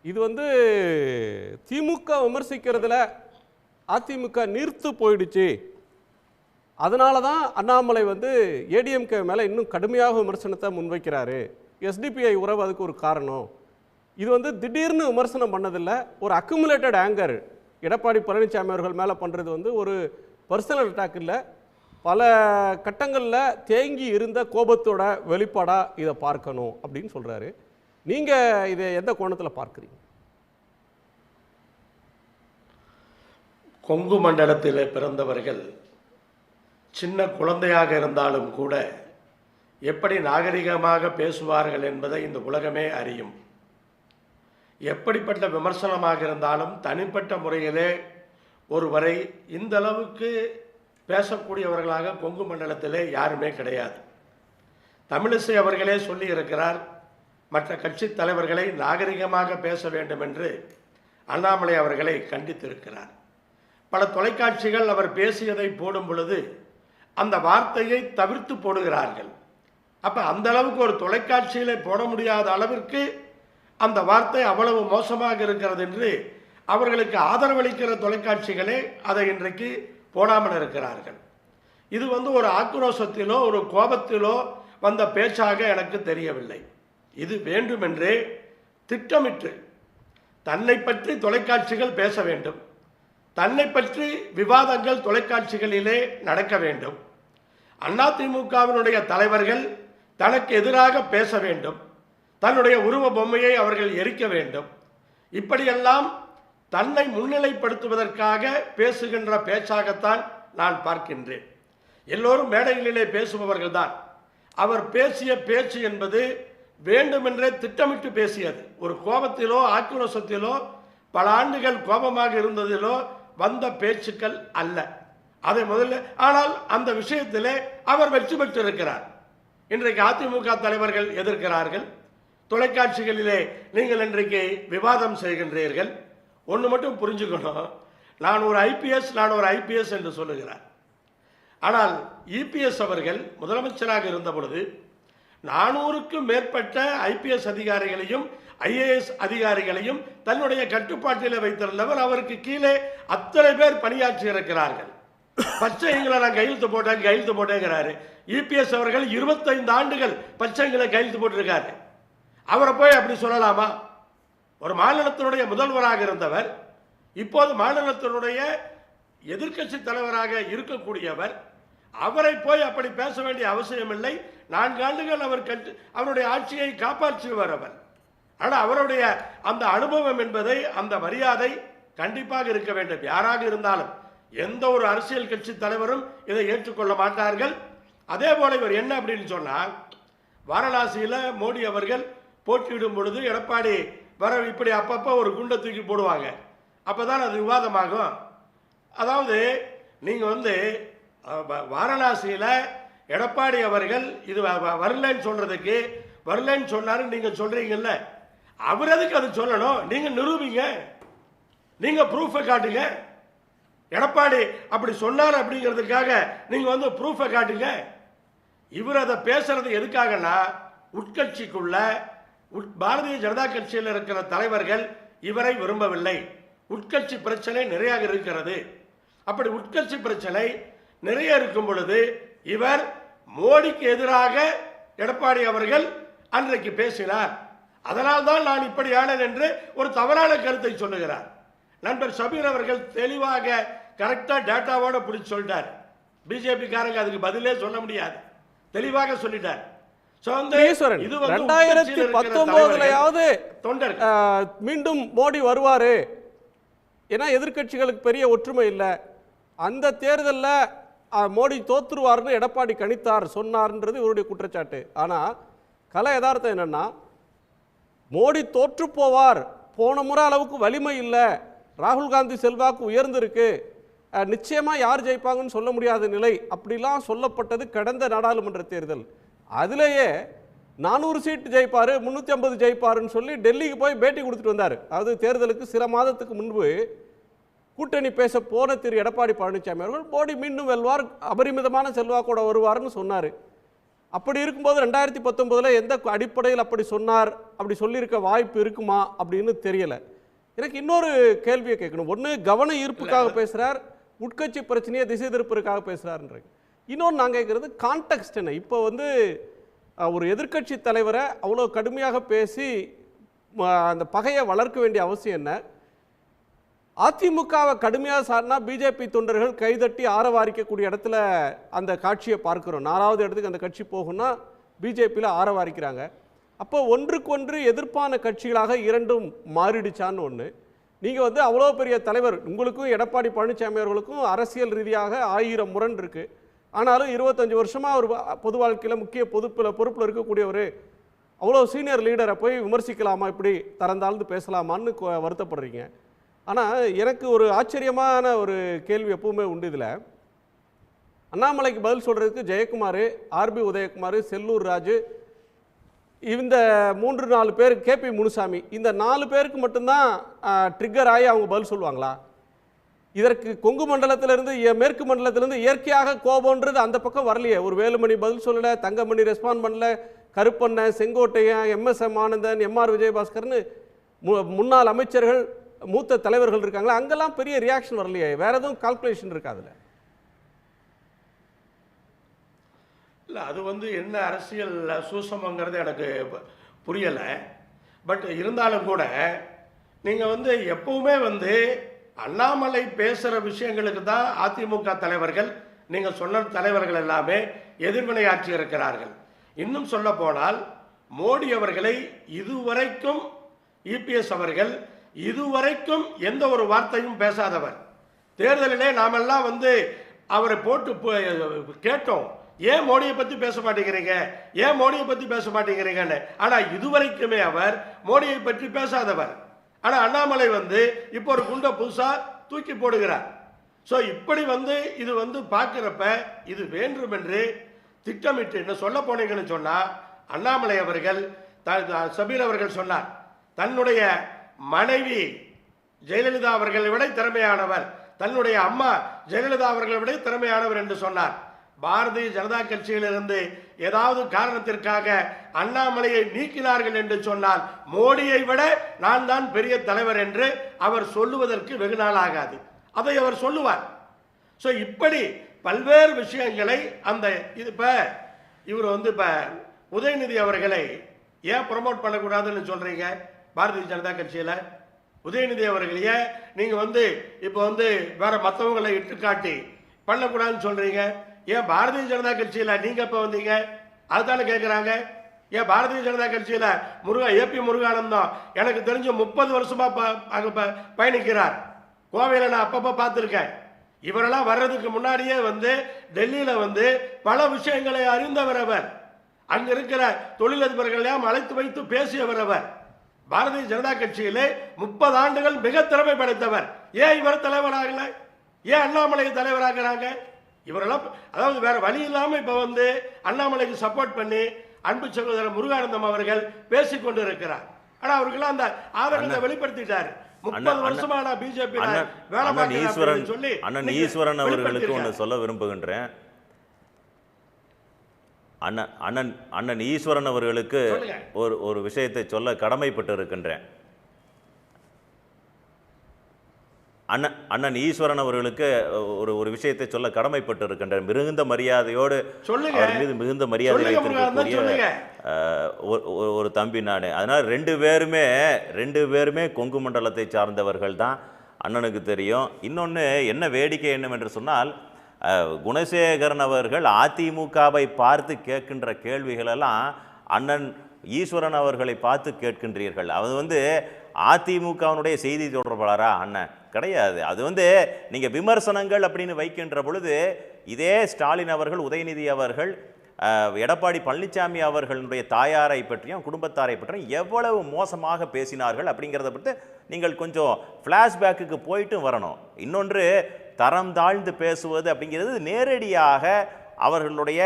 இது திமுக விமர்சிக்கிறதுல அதிமுக நீர்த்து போயிடுச்சு. அதனால தான் அண்ணாமலை ஏடிஎம்கே மேலே இன்னும் கடுமையாக விமர்சனத்தை முன்வைக்கிறாரு. எஸ்டிபிஐ உறவு அதுக்கு ஒரு காரணம். இது திடீர்னு விமர்சனம் பண்ணதில்லை, ஒரு அக்குமுலேட்டட் ஆங்கர். எடப்பாடி பழனிசாமி அவர்கள் மேலே பண்ணுறது ஒரு பர்சனல் அட்டாக் இல்லை, பல கட்டங்களில் தேங்கி இருந்த கோபத்தோட வெளிப்பாடாக இதை பார்க்கணும் அப்படின்னு சொல்கிறாரு. நீங்கள் இதை எந்த கோணத்தில் பார்க்குறீங்க? கொங்கு மண்டலத்தில் பிறந்தவர்கள் சின்ன குழந்தையாக இருந்தாலும் கூட எப்படி நாகரிகமாக பேசுவார்கள் என்பதை இந்த உலகமே அறியும். எப்படிப்பட்ட விமர்சனமாக இருந்தாலும் தனிப்பட்ட முறையிலே ஒருவரை இந்த அளவுக்கு பேசக்கூடியவர்களாக கொங்கு மண்டலத்திலே யாருமே கிடையாது. தமிழிசை அவர்களே சொல்லி இருக்கிறார், மற்ற கட்சி தலைவர்களை நாகரிகமாக பேச வேண்டும் என்று அண்ணாமலை அவர்களை கண்டித்திருக்கிறார். பல தொலைக்காட்சிகள் அவர் பேசியதை போடும் பொழுது அந்த வார்த்தையை தவிர்த்து போடுகிறார்கள். அப்போ அந்த அளவுக்கு ஒரு தொலைக்காட்சியிலே போட முடியாத அளவிற்கு அந்த வார்த்தை அவ்வளவு மோசமாக இருக்கிறது என்று அவர்களுக்கு ஆதரவளிக்கிற தொலைக்காட்சிகளே அதை இன்றைக்கு போடாமல் இருக்கிறார்கள். இது ஒரு ஆக்ரோஷத்திலோ ஒரு கோபத்திலோ வந்த பேச்சாக எனக்கு தெரியவில்லை. இது வேண்டுமென்றே திட்டமிட்டு தன்னை பற்றி தொலைக்காட்சிகள் பேச வேண்டும், தன்னை பற்றி விவாதங்கள் தொலைக்காட்சிகளிலே நடக்க வேண்டும், அதிமுகவினுடைய தலைவர்கள் தனக்கு எதிராக பேச வேண்டும், தன்னுடைய உருவ பொம்மையை அவர்கள் எரிக்க வேண்டும், இப்படியெல்லாம் தன்னை முன்னிலைப்படுத்துவதற்காக பேசுகின்ற பேச்சாகத்தான் நான் பார்க்கின்றேன். எல்லோரும் மேடைகளிலே பேசுபவர்கள் தான். அவர் பேசிய பேச்சு என்பது வேண்டுமென்றே திட்டமிட்டு பேசியது. ஒரு கோபத்திலோ ஆக்ரோஷத்திலோ பல ஆண்டுகள் கோபமாக இருந்ததிலோ வந்த பேச்சுக்கள் அல்ல. அதை முதல்ல, ஆனால் அந்த விஷயத்திலே அவர் வெற்றி பெற்றிருக்கிறார். இன்றைக்கு அதிமுக தலைவர்கள் எதிர்க்கிறார்கள், தொலைக்காட்சிகளிலே நீங்கள் இன்றைக்கு விவாதம் செய்கின்றீர்கள். ஒன்று மட்டும் புரிஞ்சுக்கணும், நான் ஒரு ஐபிஎஸ் என்று சொல்லுகிறார். ஆனால் இபிஎஸ் அவர்கள் முதலமைச்சராக இருந்த பொழுது 400க்கும் மேற்பட்ட ஐபிஎஸ் அதிகாரிகளையும் ஐஏஎஸ் அதிகாரிகளையும் தன்னுடைய கட்டுப்பாட்டில் வைத்திருந்தவர். அவருக்கு கீழே அத்தனை பேர் பணியாற்றி இருக்கிறார்கள். பச்சைங்களை நான் கையெழுத்து போட்டேங்கிறாரு. இபிஎஸ் அவர்கள் 25 ஆண்டுகள் பச்சைங்களை கையெழுத்து போட்டிருக்காரு. அவரை போய் அப்படி சொல்லலாமா? ஒரு மாநிலத்தினுடைய முதல்வராக இருந்தவர், இப்போது மாநிலத்தினுடைய எதிர்க்கட்சி தலைவராக இருக்கக்கூடியவர், அவரை போய் அப்படி பேச வேண்டிய அவசியம் இல்லை. 4 ஆண்டுகள் அவருடைய ஆட்சியை காப்பாற்றியவர் அவர். ஆனால் அவருடைய அந்த அனுபவம் என்பதை, அந்த மரியாதை கண்டிப்பாக இருக்க வேண்டும். யாராக இருந்தாலும் எந்த ஒரு அரசியல் கட்சி தலைவரும் இதை ஏற்றுக்கொள்ள மாட்டார்கள். அதே போல இவர் என்ன அப்படின்னு சொன்னால், வாரணாசியில் மோடி அவர்கள் போட்டியிடும் பொழுது எடப்பாடி இப்படி அப்பப்போ ஒரு குண்டை தூக்கி போடுவாங்க, அப்போதான் அது விவாதமாகும். அதாவது நீங்கள் வாரணாசியில் எடப்பாடி அவர்கள் இது வரலன்னு சொல்றதுக்கு வரலன்னு சொன்னாரு நீங்கள் சொல்றீங்கல்ல, அவர் எதுக்கு அது சொல்லணும்? நீங்க நிரூபிங்க, நீங்க ப்ரூஃபை காட்டுங்க. எடப்பாடி அப்படி சொன்னார் அப்படிங்கிறதுக்காக நீங்க ப்ரூஃபை காட்டுங்க. இவர் அதை பேசுறது எதுக்காகனா, உட்கட்சிக்குள்ள பாரதிய ஜனதா கட்சியில் இருக்கிற தலைவர்கள் இவரை விரும்பவில்லை. உட்கட்சி பிரச்சனை நிறைய இருக்கிறது. அப்படி உட்கட்சி பிரச்சனை நிறைய இருக்கும் பொழுது இவர் மோடிக்கு எதிராக எடப்பாடி அவர்கள் அன்றைக்கு பேசினார். அதனால்தான் நான் இப்படி ஆனேன் என்று ஒரு தவறான கருத்தை சொல்லுகிறார். நண்பர் சபீர் அவர்கள் தெளிவாக கரெக்டா டேட்டாவோட பிடிச்சி சொல்லிட்டார். பிஜேபி காரங்க அதுக்கு பதிலே சொல்ல முடியாது, தெளிவாக சொல்லிட்டார். 2019 மீண்டும் மோடி வருவாரு, ஏன்னா எதிர்கட்சிகளுக்கு பெரிய ஒற்றுமை இல்லை. அந்த தேர்தலில் மோடி தோத்துருவார்னு எடப்பாடி கணித்தார், சொன்னார்ன்றது இவருடைய குற்றச்சாட்டு. ஆனால் கலை யதார்த்தம் என்னன்னா, மோடி தோற்று போவார், போன முறை அளவுக்கு வலிமை இல்லை, ராகுல் காந்தி செல்வாக்கு உயர்ந்திருக்கு, நிச்சயமாக யார் ஜெயிப்பாங்கன்னு சொல்ல முடியாத நிலை, அப்படிலாம் சொல்லப்பட்டது கடந்த நாடாளுமன்ற தேர்தல். அதிலேயே 400 சீட் ஜெயிப்பார், 350 ஜெயிப்பாருன்னு சொல்லி டெல்லிக்கு போய் பேட்டி கொடுத்துட்டு வந்தார். அதாவது தேர்தலுக்கு சில மாதத்துக்கு முன்பு கூட்டணி பேச போன திரு எடப்பாடி பழனிசாமி அவர்கள் மோடி மீண்டும் வெல்வார், அபரிமிதமான செல்வாக்கோட வருவார்னு சொன்னார். அப்படி இருக்கும்போது 2019 எந்த அடிப்படையில் அப்படி சொன்னார், அப்படி சொல்லியிருக்க வாய்ப்பு இருக்குமா அப்படின்னு தெரியல. எனக்கு இன்னொரு கேள்வியை கேட்கணும். ஒன்று கவன ஈர்ப்புக்காக பேசுகிறார், உட்கட்சி பிரச்சனையை திசை திருப்பதற்காக பேசுகிறாருன்றீங்க. இன்னொன்று நான் கேட்குறது கான்டெக்ஸ்ட் என்ன? இப்போ ஒரு எதிர்க்கட்சி தலைவரை அவ்வளோ கடுமையாக பேசி அந்த பகையை வளர்க்க வேண்டிய அவசியம் என்ன? அதிமுகவை கடுமையாக சார்னா பிஜேபி தொண்டர்கள் கைதட்டி ஆரவாரிக்கக்கூடிய இடத்துல அந்த காட்சியை பார்க்கிறோம். 4வது இடத்துக்கு அந்த கட்சி போகும்னா பிஜேபியில் ஆரவாரிக்கிறாங்க. அப்போ ஒன்றுக்கு ஒன்று எதிர்ப்பான கட்சிகளாக இரண்டும் மாறிடுச்சான்னு ஒன்று. நீங்கள் அவ்வளோ பெரிய தலைவர், உங்களுக்கும் எடப்பாடி பழனிசாமி அவர்களுக்கும் அரசியல் ரீதியாக 1000 முரண் இருக்குது. ஆனாலும் 25 வருஷமாக ஒரு பொது வாழ்க்கையில் முக்கிய பொறுப்பில் இருக்கக்கூடியவர் அவ்வளோ சீனியர் லீடரை போய் விமர்சிக்கலாமா, இப்படி தரந்தாழ்ந்து பேசலாமான்னு வருத்தப்படுறீங்க. ஆனால் எனக்கு ஒரு ஆச்சரியமான ஒரு கேள்வி எப்பவுமே உண்டு. இதில் அண்ணாமலைக்கு பதில் சொல்கிறதுக்கு ஜெயக்குமார், ஆர்பி உதயகுமார், செல்லூர் ராஜு, இந்த 3-4 பேர், கேபி முனுசாமி, இந்த 4 பேருக்கு மட்டும்தான் ட்ரிக்கர் ஆகி அவங்க பதில் சொல்லுவாங்களா? இதற்கு கொங்கு மண்டலத்திலிருந்து மேற்கு மண்டலத்திலிருந்து இயற்கையாக கோபம்ன்றது அந்த பக்கம் வரலையே. ஒரு வேலுமணி பதில் சொல்லலை, தங்கமணி ரெஸ்பாண்ட் பண்ணல, கருப்பண்ணன், செங்கோட்டையன், எம்எஸ்எம் ஆனந்தன், எம்ஆர் விஜயபாஸ்கர்னு முன்னாள் அமைச்சர்கள், மூத்த தலைவர்கள் இருக்காங்களா, அங்கெல்லாம் பெரிய ரியாக்ஷன் வரலையே. வேற எதுவும் கால்குலேஷன் இருக்கா அதில்? இல்லை, அது என்ன அரசியல் சூசமங்கிறது எனக்கு புரியலை. பட் இருந்தாலும் கூட நீங்கள் எப்பவுமே அண்ணாமலை பேசுகிற விஷயங்களுக்கு தான் அதிமுக தலைவர்கள், நீங்கள் சொன்ன தலைவர்கள் எல்லாமே எதிர்வினையாற்றி இருக்கிறார்கள். இன்னும் சொல்ல போனால் மோடி அவர்களை இதுவரைக்கும் இபிஎஸ் அவர்கள் இதுவரைக்கும் எந்த ஒரு வார்த்தையும் பேசாதவர். தேர்தலிலே நாமெல்லாம் அவரை போட்டு கேட்டோம், ஏன் மோடியை பற்றி பேச மாட்டேங்கிறீங்க, ஏன் மோடியை பற்றி பேச மாட்டேங்கிறீங்கன்னு. ஆனால் இதுவரைக்குமே அவர் மோடியை பற்றி பேசாதவர். ஆனால் அண்ணாமலை இப்போ ஒரு குண்டை புதுசாக தூக்கி போடுகிறார். ஸோ இப்படி இது பார்க்குறப்ப இது வேண்டும் என்று திட்டமிட்டு என்ன சொல்ல போனீங்கன்னு சொன்னால், அண்ணாமலை அவர்கள் சபீர் அவர்கள் சொன்னார், தன்னுடைய மனைவி ஜெயலலிதா அவர்களை விட திறமையானவர், தன்னுடைய அம்மா ஜெயலலிதா அவர்களை விட திறமையானவர் என்று சொன்னார். பாரதிய ஜனதா கட்சியிலிருந்து ஏதாவது காரணத்திற்காக அண்ணாமலையை நீக்கினார்கள் என்று சொன்னால் மோடியை விட நான் தான் பெரிய தலைவர் என்று அவர் சொல்லுவதற்கு வெகு நாள் ஆகாது. அதை அவர் சொல்லுவார். ஸோ இப்படி பல்வேறு விஷயங்களை இவர் இப்ப உதயநிதி அவர்களை ஏன் ப்ரமோட் பண்ணக்கூடாதுன்னு சொல்றீங்க? பாரதிய ஜனதா கட்சியில் உதயநிதி அவர்களையே நீங்க இப்போ வேற மற்றவங்களை இட்டு காட்டி பண்ணக்கூடாதுன்னு சொல்றீங்க. ஏன் பாரதிய ஜனதா கட்சியில் நீங்க இப்ப வந்தீங்க? அதுதானே கேட்கிறாங்க. ஏன் பாரதிய ஜனதா கட்சியில் ஏபி முருகானந்தம் எனக்கு தெரிஞ்ச 30 வருஷமா பயணிக்கிறார். கோவையில் நான் அப்பப்ப பார்த்துருக்கேன். இவரெல்லாம் வர்றதுக்கு முன்னாடியே டெல்லியில பல விஷயங்களை அறிந்தவர் அவர். அங்க இருக்கிற தொழிலதிபர்களையும் அழைத்து வைத்து பேசியவர் அவர். பாரதிய ஜனதா கட்சியிலே 30 ஆண்டுகள் மிக திறமை படைத்தவர். ஏன் இவர் தலைவராகல? ஏன் அண்ணாமலை தலைவராகிறாங்க? இவரெல்லாம் அதாவது வேற வழி இல்லாம இப்ப அண்ணாமலைக்கு சப்போர்ட் பண்ணி அன்பு சகோதரர் முருகானந்தம் அவர்கள் பேசிக் கொண்டு இருக்கிறார். ஆனா அவருக்கெல்லாம் அந்த ஆதரவை வெளிப்படுத்திட்டாரு. 30 வருஷமா நான் பிஜேபி வேலை பார்க்கிறேன் சொல்லி அண்ணன் ஈஸ்வரன் அவர்களுக்கு ஒன்று சொல்ல விரும்புகின்றேன். அண்ணன் ஈஸ்வரன் அவர்களுக்கு ஒரு விஷயத்தை சொல்ல கடமைப்பட்டு இருக்கின்றேன். அண்ணன் ஈஸ்வரன் அவர்களுக்கு ஒரு விஷயத்தை சொல்ல கடமைப்பட்டு இருக்கின்றேன். மிகுந்த மரியாதையோடு அவர் மீது மிகுந்த மரியாதை வைத்திருக்கக்கூடிய ஒரு தம்பி நான். அதனால் ரெண்டு பேருமே கொங்கு மண்டலத்தை சார்ந்தவர்கள் தான் அண்ணனுக்கு தெரியும். இன்னொன்று என்ன வேடிக்கை என்னவென்று சொன்னால், குணசேகரன் அவர்கள் அதிமுகவை பார்த்து கேட்கின்ற கேள்விகளெல்லாம் அண்ணன் ஈஸ்வரன் அவர்களை பார்த்து கேட்கின்றீர்கள். அது அதிமுகவினுடைய செய்தி தொடர்பாளரா? அண்ணன் கிடையாது. அது நீங்கள் விமர்சனங்கள் அப்படின்னு வைக்கின்ற பொழுது இதே ஸ்டாலின் அவர்கள், உதயநிதி அவர்கள், எடப்பாடி பழனிசாமி அவர்களுடைய தாயாரை பற்றியும் குடும்பத்தாரை பற்றியும் எவ்வளவு மோசமாக பேசினார்கள் அப்படிங்கிறத பற்றி நீங்கள் கொஞ்சம் ஃப்ளாஷ்பேக்கு போயிட்டு வரணும். இன்னொன்று, தரம் தாழ்ந்து பேசுவது அப்படிங்கிறது நேரடியாக அவர்களுடைய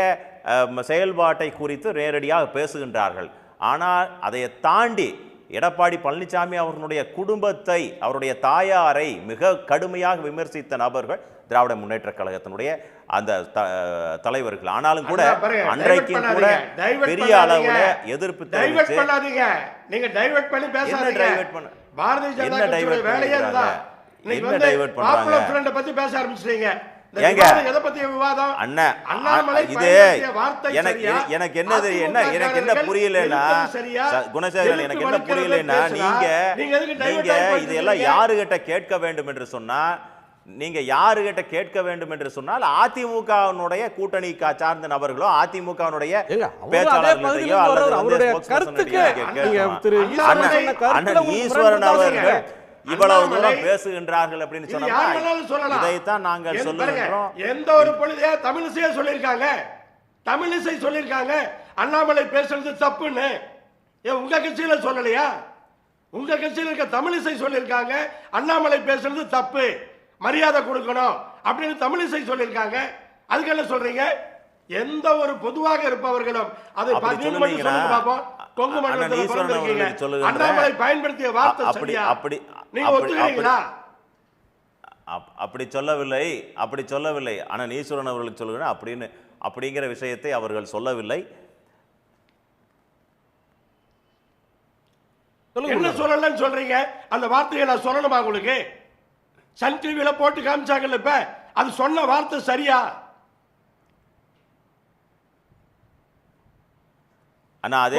செயல்பாட்டை குறித்து நேரடியாக பேசுகின்றார்கள். ஆனால் அதை தாண்டி எடப்பாடி பழனிசாமி அவர்களுடைய குடும்பத்தை, அவருடைய தாயாரை மிக கடுமையாக விமர்சித்த நபர்கள் திராவிட முன்னேற்ற கழகத்தினுடைய அந்த தலைவர்கள். ஆனாலும் கூட அன்றைக்கும் கூட பெரிய அளவுல எதிர்ப்பு தெரிவிச்சு நீங்க டைவர்ட் பண்ணி பேசாதீங்க. பாரதிய ஜனதா கட்சியோட வேலையே அதுதான். இன்னைக்கு வந்து பாப்புலர் ஃப்ரண்ட் பத்தி பேச ஆரம்பிச்சீங்க. ஏங்க எதை பத்தி விவாதம்? அண்ணா இது எனக்கு என்ன புரியலன்னா குணசேகரன், எனக்கு என்ன புரியலன்னா நீங்க இதெல்லாம் யாருகிட்ட கேட்க வேண்டும் என்று சொன்னா, நீங்க யாருகிட்ட கேட்க வேண்டும் என்று சொன்னால் அதிமுகவினுடைய கூட்டணி சார்ந்த நபர்களோ அதிமுகவினுடைய பேச்சாளர்களையோ அண்ணன் ஈஸ்வரன் அவர்கள் இவ்வளவு தூரம் பேசுகின்றார்கள் அப்படின்னு சொன்னா இதைத்தான் நாங்கள் சொல்லுகிறோம். எந்த ஒரு பொழுதே தமிழிசையே சொல்லியிருக்காங்க, தமிழிசை சொல்லியிருக்காங்க அண்ணாமலை பேசுறது தப்புன்னு. உங்க கட்சியில சொல்லலையா? உங்க கட்சியில் இருக்க தமிழிசை சொல்லியிருக்காங்க அண்ணாமலை பேசுறது தப்பு, மரியாதை கொடுக்கணும் அப்படின்னு தமிழிசை சொல்லியிருக்காங்க. அதுக்கு என்ன சொல்றீங்க? எந்த ஒரு பொதுவாக இருப்பவர்களும் அதை பார்ப்போம். கொங்கு மண்டலத்தில் அண்ணாமலை பயன்படுத்திய வார்த்தை சரியா? நீங்க ஒத்துக்கிறீங்களா? அப்படி சொல்லவில்லை. அண்ணன் ஈஸ்வரன் அவர்களுக்கு சொல்லுகிறேன் அப்படின்னு அப்படிங்கிற விஷயத்தை அவர்கள் சொல்லவில்லை. என்ன சொல்லலன்னு சொல்றீங்க? அந்த வார்த்தையை நான் சொல்லணுமா உங்களுக்கு? சன் டிவியில போட்டு காமிச்சாங்கல்ல, இப்ப அது சொன்ன வார்த்தை சரியா? ஆனா அதே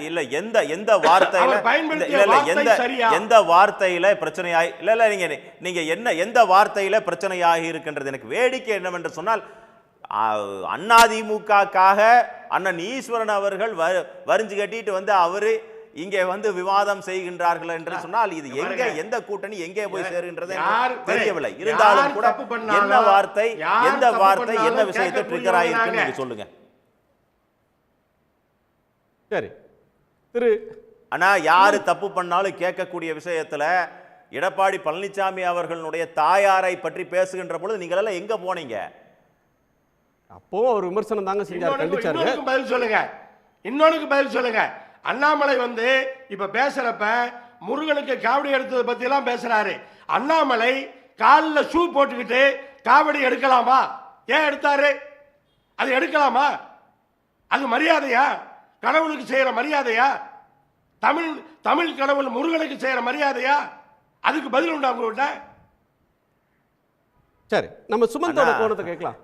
இல்ல எந்த வார்த்தையில பிரச்சனையாய் இல்ல நீங்க எந்த வார்த்தையில பிரச்சனையாகி இருக்கின்றது எனக்கு வேடிக்கை என்னவென்று சொன்னால், அதிமுகக்காக அண்ணன் ஈஸ்வரன் அவர்கள் வரிஞ்சு கட்டிட்டு வந்து அவரு இங்கே வந்து விவாதம் செய்கின்றார்கள் என்று சொன்னால் இது எந்த கூட்டணி எங்கே போய் சேருகின்றது தெரியவில்லை. இருந்தாலும் கூட எந்த வார்த்தை என்ன விஷயத்தை ட்ரிகர் ஆகிருக்குன்னு நீங்க சொல்லுங்க. சரி திரு ஆனா யாரு தப்பு பண்ணாலும் கேட்கக்கூடிய விஷயத்துல எடப்பாடி பழனிசாமி அவர்களுடைய தாயாரை பற்றி பேசுகின்ற பொழுது நீங்கள் எல்லாம் எங்க போனீங்க? அப்போ ஒரு விமர்சனம் தாங்க செஞ்சாரு, கண்டிச்சாரு. இன்னொன்னுக்கு பதில் சொல்லுங்க. அண்ணாமலை வந்து இப்ப பேசுறப்ப முருகனுக்கு காவடி எடுத்ததை பத்தி எல்லாம் பேசுறாரு. அண்ணாமலை காலில் ஷூ போட்டுக்கிட்டு காவடி எடுக்கலாமா? ஏன் எடுத்தாரு? அது எடுக்கலாமா? அது மரியாதையா? கடவுளுக்கு செய்யற மரியாதையா? தமிழ் கடவுள் முருகனுக்கு செய்யற மரியாதையா? அதுக்கு பதில் உண்டா உங்கள்கிட்ட? சரி, நம்ம சுமந்தோட கோணத்தை கேட்கலாம்.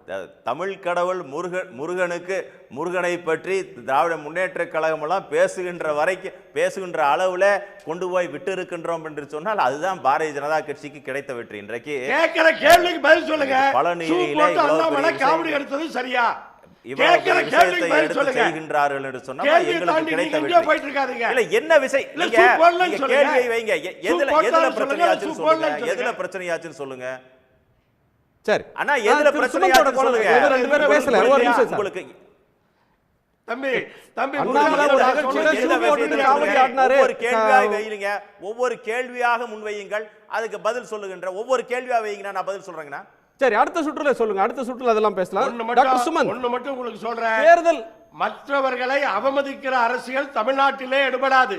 தமிழ் கடவுள் முருகனை பற்றி திராவிட முன்னேற்ற கழகம் எல்லாம் பேசுகின்ற அளவுல கொண்டு போய் விட்டு இருக்கின்றோம் என்று சொன்னால் அதுதான் பாரதிய ஜனதா கட்சிக்கு கிடைத்த வெற்றி. இன்றைக்கு கேட்கிற கேள்விக்கு பதில் சொல்லுங்க. பழனியிலே காவடி எடுத்தது சரியா? செய்கின்றார்கள் என்று சொன்னா எங்களுக்கு கிடைத்த வெற்றி. என்ன விஷயம் கேள்வியை வைங்க. எதுல பிரச்சனையாச்சுன்னு சொல்லுங்க. சரி அண்ணா எதுல பிரச்சனையாச்சுன்னு சொல்லுங்க. ரெண்டு பேரும் பேசல. ஒரு நிமிஷம் உங்களுக்கு ஒவ்வொரு கேள்வியாக முன்வையுங்கள், அதுக்கு பதில் சொல்லுகின்ற ஒவ்வொரு கேள்வியாக வைங்க. நான் பதில் சொல்றேங்கண்ணா. சரி, அடுத்த சுற்றுல சொல்லுங்க. அடுத்த சுற்றுல அதெல்லாம் பேசலாம். டாக்டர் சுமன், ஒண்ணு மட்டும் உங்களுக்கு சொல்றேன். தேர்தல் மற்றவர்களை அவமதிக்கிற அரசியல் தமிழ்நாட்டிலே எடுபடாது.